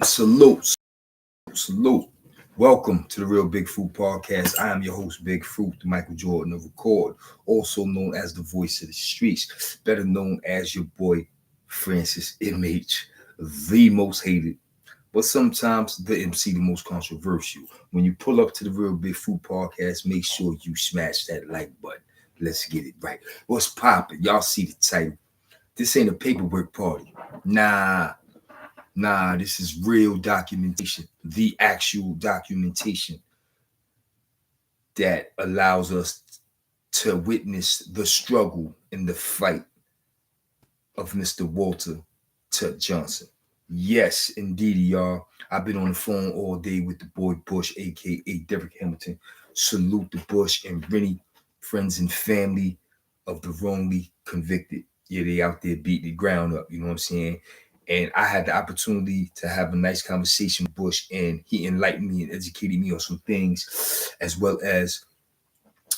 Salute, salute. Welcome to the Real Big Fruit Podcast. I am your host, Big Fruit, the Michael Jordan of Record, also known as the voice of the streets, better known as your boy, Francis MH, the most hated, but sometimes the MC, the most controversial. When you pull up to the Real Big Fruit Podcast, make sure you smash that like button. Let's get it right. What's poppin'? Y'all see the title. This ain't a paperwork party. Nah, this is real documentation, the actual documentation that allows us to witness the struggle and the fight of Mr. Walter Tut Johnson. Yes, indeed, y'all. I've been on the phone all day with the boy Bush, aka Derek Hamilton. Salute the Bush and Rennie, friends and family of the wrongly convicted. Yeah, they out there beating the ground up, you know what I'm saying? And I had the opportunity to have a nice conversation with Bush, and he enlightened me and educated me on some things, as well as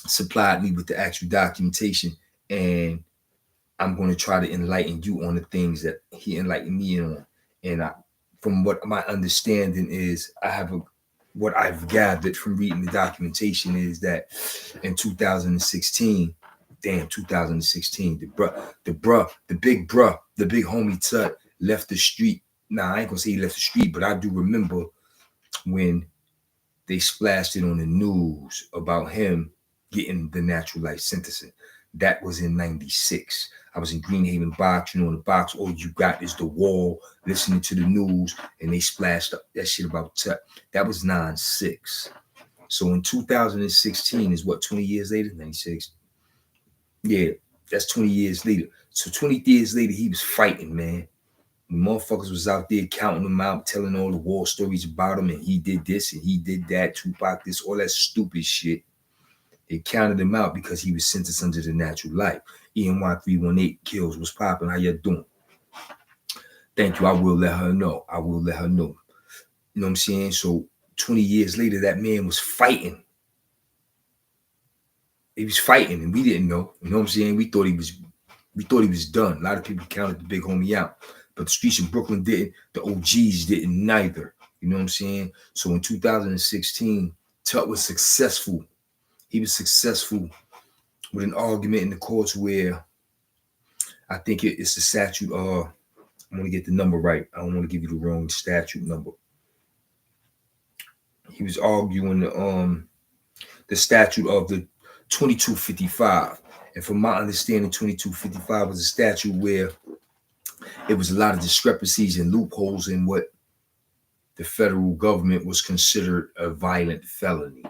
supplied me with the actual documentation. And I'm going to try to enlighten you on the things that he enlightened me on. And from what my understanding is, what I've gathered from reading the documentation is that in 2016, the big homie Tut left the street. Now, I ain't gonna say he left the street, but I do remember when they splashed it on the news about him getting the natural life sentencing. That was in 96. I was in Greenhaven Box, on the box, all you got is the wall, listening to the news, and they splashed up that shit about Tut. That was 96. So in 2016 is what, 20 years later? 96. Yeah, that's 20 years later. So 20 years later, he was fighting, man. The motherfuckers was out there counting him out, telling all the war stories about him, and he did this and he did that, Tupac this, all that stupid shit. They counted him out because he was sentenced under the natural life. ENY 318 kills. What's popping? How you doing? Thank you. I will let her know. You know what I'm saying? So 20 years later, that man was fighting. He was fighting, and we didn't know. You know what I'm saying? We thought he was done. A lot of people counted the big homie out, but the streets of Brooklyn didn't. The OGs didn't neither. You know what I'm saying? So in 2016, Tut was successful. He was successful with an argument in the courts where I think it's the statute. I want to get the number right. I don't want to give you the wrong statute number. He was arguing the statute of the 2255. And from my understanding, 2255 was a statute where it was a lot of discrepancies and loopholes in what the federal government was considered a violent felony.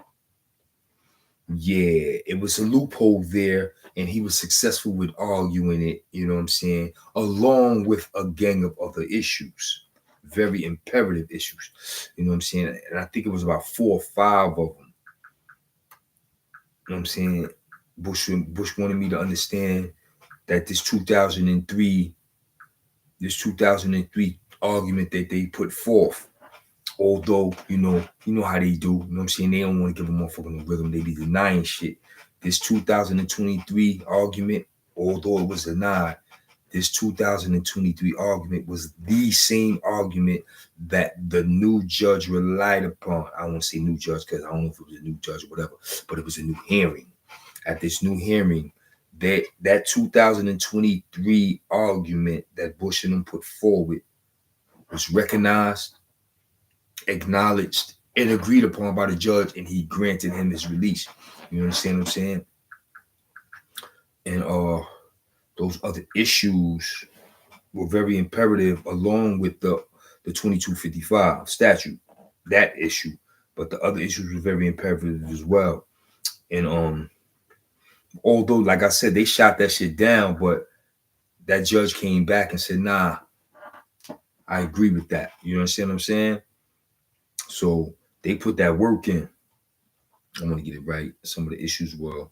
Yeah, it was a loophole there, and he was successful with arguing it, you know what I'm saying, along with a gang of other issues, very imperative issues, you know what I'm saying, and I think it was about 4 or 5 of them. You know what I'm saying? Bush wanted me to understand that this 2003 argument that they put forth, although, you know how they do, you know what I'm saying? They don't want to give a motherfucker no rhythm. They be denying shit. This 2023 argument, although it was denied, this 2023 argument was the same argument that the new judge relied upon. I won't say new judge because I don't know if it was a new judge or whatever, but it was a new hearing. At this new hearing, that 2023 argument that Bush and them put forward was recognized, acknowledged, and agreed upon by the judge, and he granted him his release. You understand what I'm saying? And those other issues were very imperative, along with the 2255 statute, that issue. But the other issues were very imperative as well. And although, like I said, they shot that shit down, but that judge came back and said, nah, I agree with that. You understand what I'm saying? So they put that work in. I want to get it right. Some of the issues were,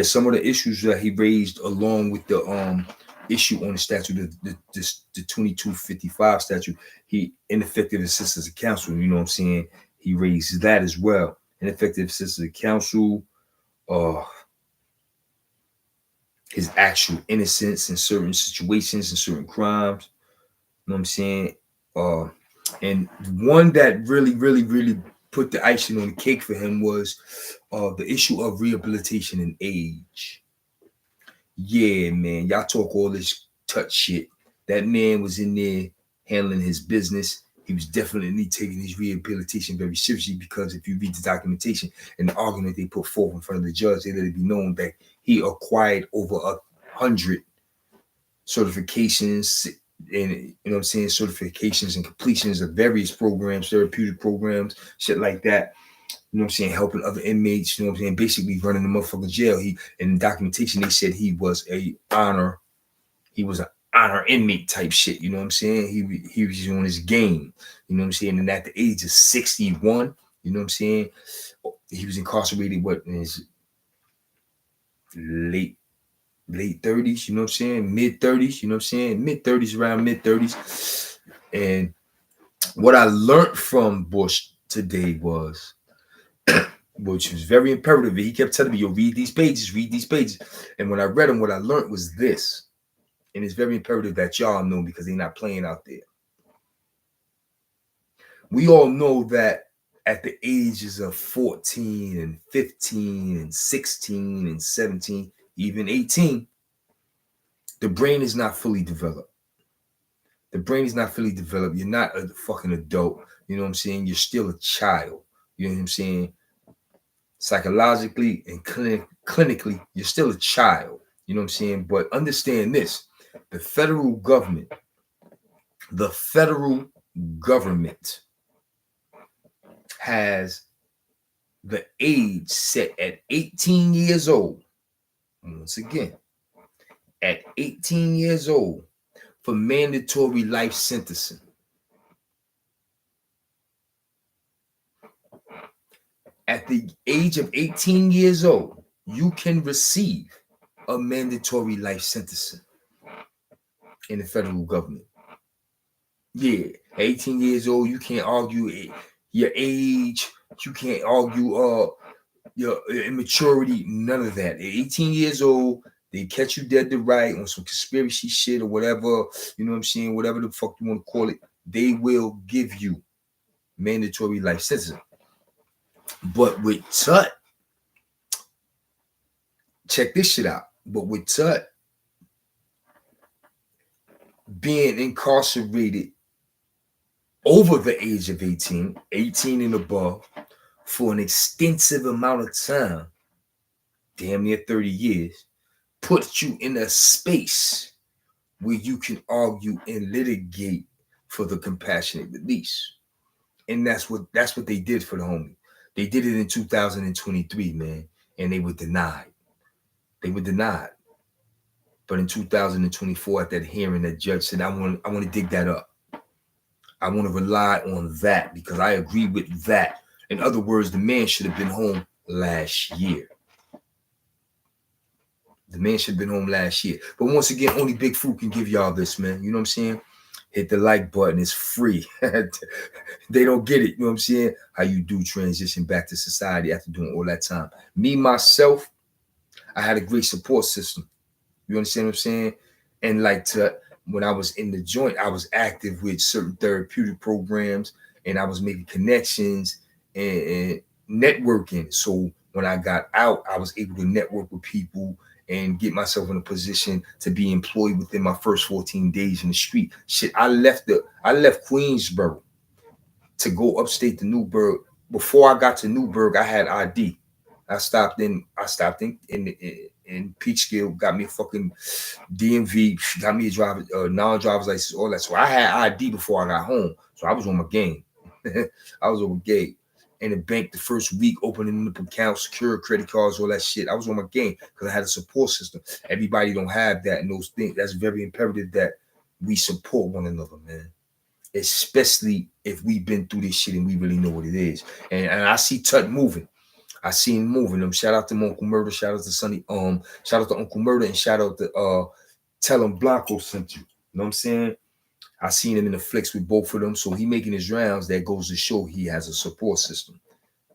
some of the issues that he raised along with the issue on the statute, the 2255 statute, he ineffective assistance of counsel. You know what I'm saying? He raised that as well. Ineffective assistance of counsel, his actual innocence in certain situations and certain crimes. You know what I'm saying? And one that really put the icing on the cake for him was the issue of rehabilitation and age. Yeah, man, y'all talk all this touch shit. That man was in there handling his business. He was definitely taking his rehabilitation very seriously, because if you read the documentation and the argument they put forth in front of the judge, they let it be known that he acquired over 100 certifications and, you know what I'm saying, certifications and completions of various programs, therapeutic programs, shit like that. You know what I'm saying, helping other inmates, you know what I'm saying, basically running the motherfucking jail. He, in the documentation, they said he was an honor inmate type shit, you know what I'm saying? He was on his game, you know what I'm saying? And at the age of 61, you know what I'm saying, he was incarcerated in his late 30s, you know what I'm saying? Mid 30s, you know what I'm saying? Mid 30s, around mid 30s. And what I learned from Bush today was, which was very imperative. He kept telling me, yo, read these pages, read these pages. And when I read them, what I learned was this. And it's very imperative that y'all know, because they're not playing out there. We all know that at the ages of 14 and 15 and 16 and 17, even 18, the brain is not fully developed. The brain is not fully developed. You're not a fucking adult. You know what I'm saying? You're still a child. You know what I'm saying? Psychologically and clinically, you're still a child. You know what I'm saying? But understand this. The federal government has the age set at 18 years old. Once again, at 18 years old for mandatory life sentencing. At the age of 18 years old, you can receive a mandatory life sentencing in the federal government. Yeah, 18 years old, you can't argue your age. You can't argue your immaturity, none of that. At 18 years old, they catch you dead to right on some conspiracy shit or whatever, you know what I'm saying, whatever the fuck you want to call it, they will give you mandatory life sentencing. But with Tut, check this shit out. But with Tut being incarcerated over the age of 18 and above, for an extensive amount of time, damn near 30 years, puts you in a space where you can argue and litigate for the compassionate release. And that's what they did for the homie. They did it in 2023, man, and they were denied. But in 2024, at that hearing, that judge said, I want to dig that up. I want to rely on that, because I agree with that. In other words, the man should have been home last year. But once again, only Big Fruit can give y'all this, man. You know what I'm saying? Hit the like button. It's free. They don't get it. You know what I'm saying? How you do transition back to society after doing all that time. Me, myself, I had a great support system. You understand what I'm saying? And when I was in the joint, I was active with certain therapeutic programs, and I was making connections and networking. So when I got out, I was able to network with people and get myself in a position to be employed within my first 14 days in the street. Shit, I left Queensboro to go upstate to Newburgh. Before I got to Newburgh, I had ID. I stopped in Peachskill, got me a fucking DMV, got me a non-driver's license, all that. So I had ID before I got home. So I was on my game. I was on my game. In the bank the first week, opening up accounts, secure credit cards, all that shit. I was on my game because I had a support system. Everybody don't have that and those things. That's very imperative that we support one another, man. Especially if we've been through this shit and we really know what it is. And I see Tut moving. I see him moving. Shout out to Uncle Murder. Shout out to Sonny. Shout out to Uncle Murder, and shout out to Tell him Blanco sent you. You know what I'm saying? I seen him in the flicks with both of them. So he making his rounds. That goes to show he has a support system.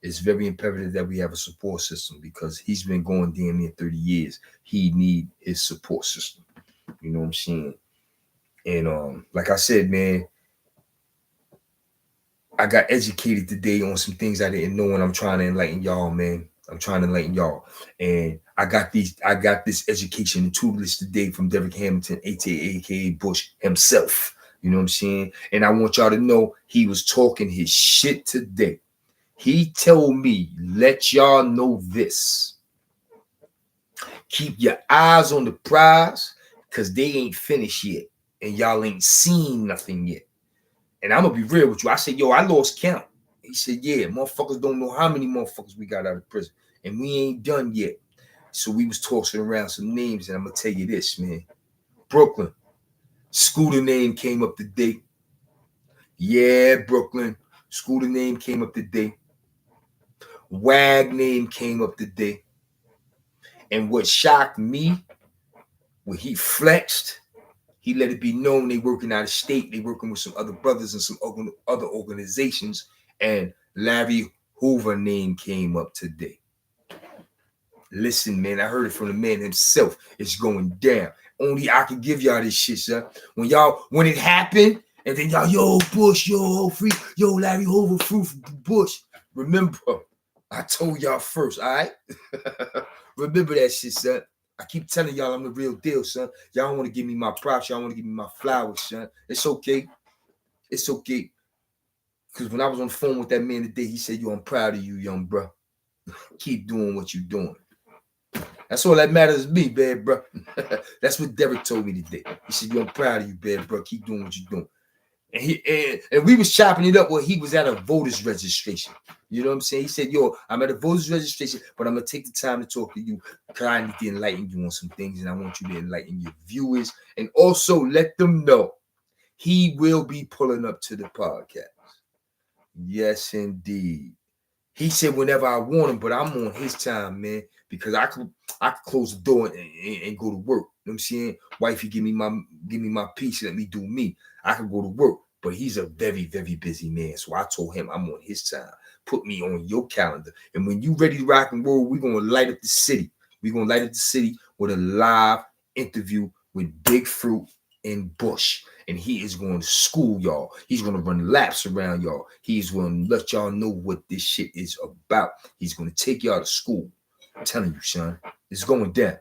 It's very imperative that we have a support system, because he's been going damn near 30 years. He need his support system. You know what I'm saying? And like I said, man, I got educated today on some things I didn't know, and I'm trying to enlighten y'all, man. I'm trying to enlighten y'all. And I got this education and tutelage today from Derek Hamilton, aka Bush himself. You know what I'm saying? And I want y'all to know he was talking his shit today. He told me, let y'all know this. Keep your eyes on the prize, because they ain't finished yet. And y'all ain't seen nothing yet. And I'm gonna be real with you. I said, yo, I lost count. He said, yeah, motherfuckers don't know how many motherfuckers we got out of prison. And we ain't done yet. So we was tossing around some names, and I'm gonna tell you this, man. Brooklyn. Scooter name came up today. Yeah, Brooklyn. Scooter name came up today. Wag name came up today. And what shocked me, when he flexed, he let it be known they working out of state. They working with some other brothers and some other organizations. And Larry Hoover name came up today. Listen, man, I heard it from the man himself. It's going down. Only I can give y'all this shit, son. When it happened, and then y'all, yo, Bush, yo, free, yo, Larry Hoover, Fruit Bush. Remember, I told y'all first, all right? Remember that shit, son. I keep telling y'all I'm the real deal, son. Y'all want to give me my props. Y'all want to give me my flowers, son. It's okay. It's okay. Because when I was on the phone with that man today, he said, yo, I'm proud of you, young bro. Keep doing what you're doing. That's all that matters to me, bad bro. That's what Derek told me today. He said, yo, I'm proud of you, bad bro. Keep doing what you're doing. And we was chopping it up where he was at a voter's registration. You know what I'm saying? He said, yo, I'm at a voter's registration, but I'm going to take the time to talk to you because I need to enlighten you on some things, and I want you to enlighten your viewers and also let them know he will be pulling up to the podcast. Yes, indeed. He said whenever I want him, but I'm on his time, man, because I could close the door and go to work. You know what I'm saying? Wifey, give me my piece, let me do me. I can go to work, but he's a very, very busy man. So I told him I'm on his time. Put me on your calendar. And when you ready to rock and roll, we're going to light up the city. We're going to light up the city with a live interview with Big Fruit and Bush. And he is going to school y'all. He's going to run laps around y'all. He's going to let y'all know what this shit is about. He's going to take y'all to school. I'm telling you, son, it's going down.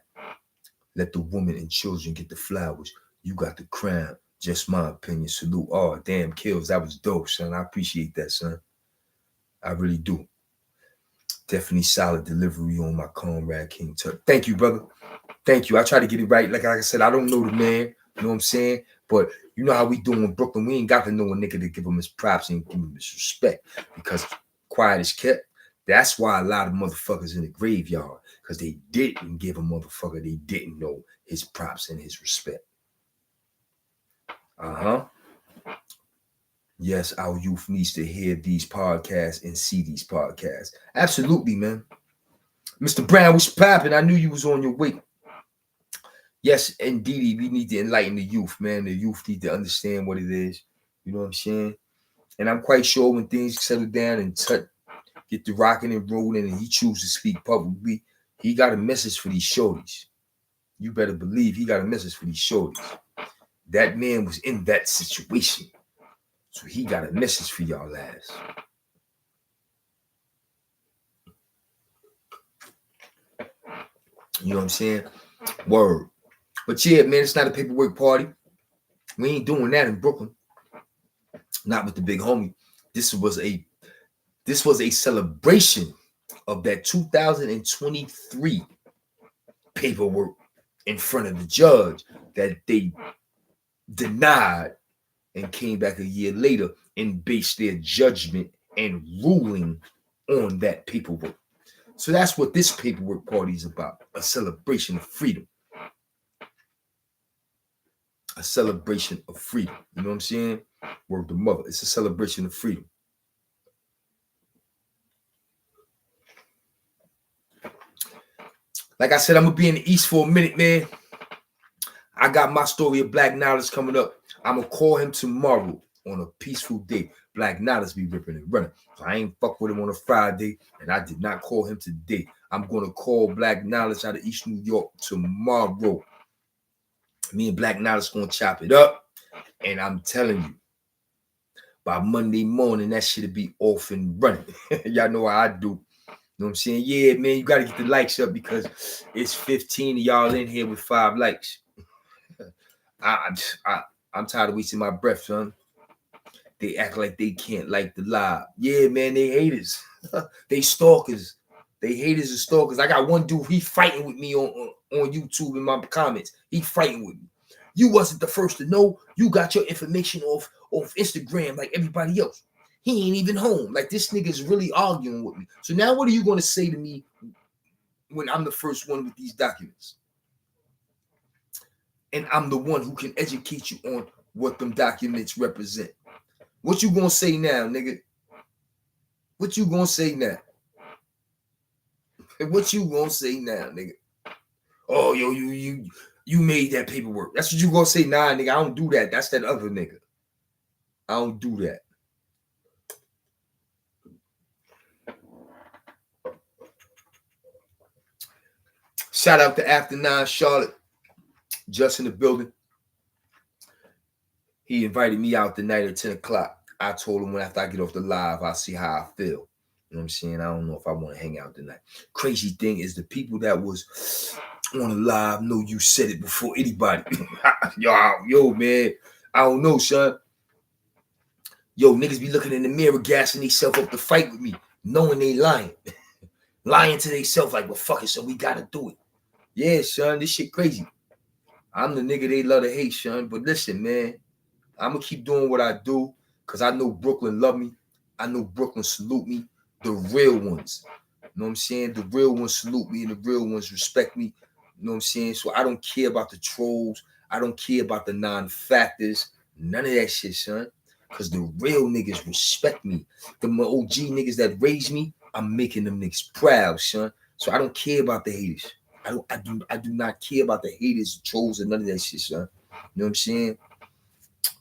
Let the women and children get the flowers. You got the crown. Just my opinion. Salute. Oh, damn, Kills. That was dope, son. I appreciate that, son. I really do. Definitely solid delivery on my comrade King Tut. Thank you, brother. Thank you. I try to get it right. Like I said, I don't know the man. You know what I'm saying? But you know how we do in Brooklyn. We ain't got to know a nigga to give him his props and give him his respect, because quiet is kept. That's why a lot of motherfuckers in the graveyard, because they didn't give a motherfucker they didn't know his props and his respect. Yes, our youth needs to hear these podcasts and see these podcasts. Absolutely, man. Mr. Brown, what's popping? I knew you was on your way. Yes, indeed, we need to enlighten the youth, man. The youth need to understand what it is. You know what I'm saying? And I'm quite sure when things settle down and Tut get the rocking and rolling and he chooses to speak publicly, he got a message for these shorties. You better believe he got a message for these shorties. That man was in that situation. So he got a message for y'all ass. You know what I'm saying? Word. But yeah, man, it's not a paperwork party. We ain't doing that in Brooklyn. Not with the big homie. This was a celebration of that 2023 paperwork in front of the judge that they denied and came back a year later and based their judgment and ruling on that paperwork. So that's what this paperwork party is about, a celebration of freedom. A celebration of freedom. You know what I'm saying? Word to mother. It's a celebration of freedom. Like I said, I'm going to be in the East for a minute, man. I got my story of Black Knowledge coming up. I'm going to call him tomorrow on a peaceful day. Black Knowledge be ripping and running. So I ain't fuck with him on a Friday, and I did not call him today. I'm going to call Black Knowledge out of East New York tomorrow. Me and Black Knowledge going to chop it up. And I'm telling you, By Monday morning, that shit'll be off and running. Y'all know how I do. You know what I'm saying? Yeah, man, you gotta get the likes up because it's 15 of y'all in here with 5 likes. I'm tired of wasting my breath, son. They act like they can't like the live. Yeah, man, they haters. They stalkers. They haters and stalkers. I got one dude, he fighting with me on YouTube in my comments. He fighting with me. You wasn't the first to know. You got your information off Instagram like everybody else. He ain't even home. Like, this nigga's really arguing with me. So now what are you going to say to me when I'm the first one with these documents? And I'm the one who can educate you on what them documents represent. What you gonna say now, nigga? What you gonna say now? What you gonna say now, nigga? Oh, yo, you made that paperwork. That's what you gonna say. Nah, nigga, I don't do that. That's that other nigga. I don't do that. Shout out to After 9 Charlotte. Just in the building. He invited me out tonight at 10 o'clock. I told him when after I get off the live, I'll see how I feel. You know what I'm saying? I don't know if I want to hang out tonight. Crazy thing is the people that was on the live know you said it before anybody. yo, man. I don't know, son. Yo, niggas be looking in the mirror, gassing themselves up to fight with me, knowing they lying. Lying to themselves like, well, fuck it, so we gotta do it. Yeah, son, this shit crazy. I'm the nigga they love to hate, son. But listen, man, I'm going to keep doing what I do because I know Brooklyn love me. I know Brooklyn salute me. The real ones. You know what I'm saying? The real ones salute me and the real ones respect me. You know what I'm saying? So I don't care about the trolls. I don't care about the non-factors. None of that shit, son. Because the real niggas respect me. The OG niggas that raised me, I'm making them niggas proud, son. So I don't care about the haters. I do not care about the haters, the trolls, and none of that shit, son. You know what I'm saying?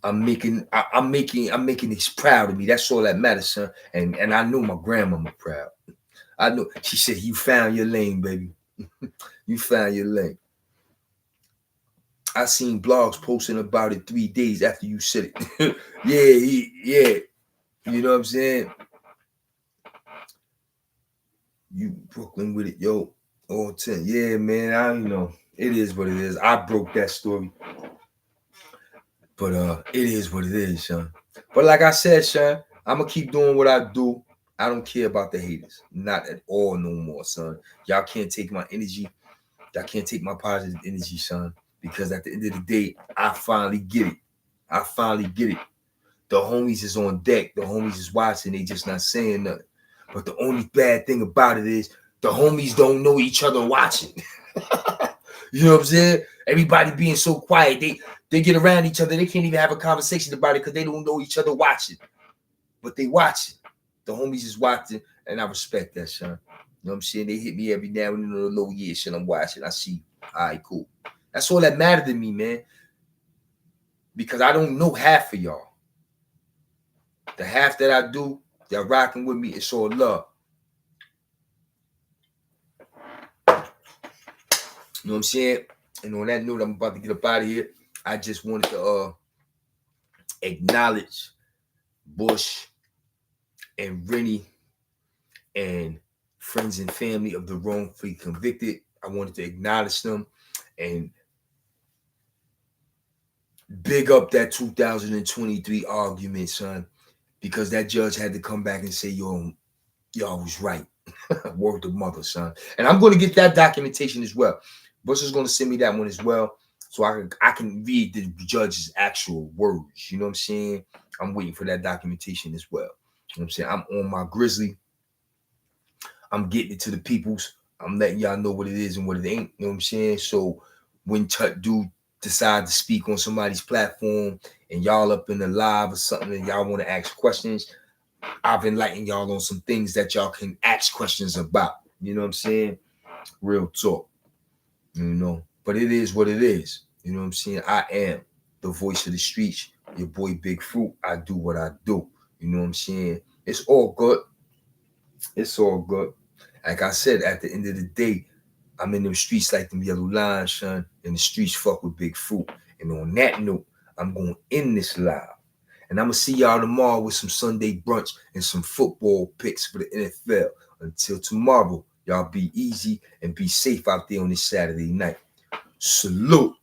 I'm making this proud of me. That's all that matters, son. And I know my grandmama proud. I know. She said, you found your lane, baby. You found your lane. I seen blogs posting about it 3 days after you said it. yeah. You know what I'm saying? You Brooklyn with it, yo. All 10. Yeah, man. I don't know. It is what it is. I broke that story. But it is what it is, son. But like I said, son, I'm gonna keep doing what I do. I don't care about the haters. Not at all no more, son. Y'all can't take my energy. Y'all can't take my positive energy, son. Because at the end of the day, I finally get it. I finally get it. The homies is on deck. The homies is watching. They just not saying nothing. But the only bad thing about it is the homies don't know each other watching. You know what I'm saying? Everybody being so quiet. They get around each other. They can't even have a conversation about it because they don't know each other watching. But they watching. The homies is watching, and I respect that, son. You know what I'm saying? They hit me every now and then on the low year shit. I'm watching. I see. All right, cool. That's all that mattered to me, man. Because I don't know half of y'all. The half that I do, y'all rocking with me, it's all love. You know what I'm saying? And on that note, I'm about to get up out of here. I just wanted to acknowledge Bush and Rennie and friends and family of the wrongfully convicted. I wanted to acknowledge them and big up that 2023 argument, son, because that judge had to come back and say, yo, y'all was right. Word to mother, son. And I'm going to get that documentation as well. Bush is going to send me that one as well, so I can read the judge's actual words. You know what I'm saying? I'm waiting for that documentation as well. You know what I'm saying? I'm on my grizzly. I'm getting it to the peoples. I'm letting y'all know what it is and what it ain't. You know what I'm saying? So when Tut do decide to speak on somebody's platform and y'all up in the live or something and y'all want to ask questions, I've enlightened y'all on some things that y'all can ask questions about. You know what I'm saying? Real talk. You know, but it is what it is. You know what I'm saying? I am the voice of the streets. Your boy Big Fruit. I do what I do. You know what I'm saying? It's all good. It's all good. Like I said, at the end of the day, I'm in them streets like them yellow lines, son. And the streets fuck with Big Fruit. And on that note, I'm going to end this live. And I'm going to see y'all tomorrow with some Sunday brunch and some football picks for the NFL. Until tomorrow, y'all be easy and be safe out there on this Saturday night. Salute.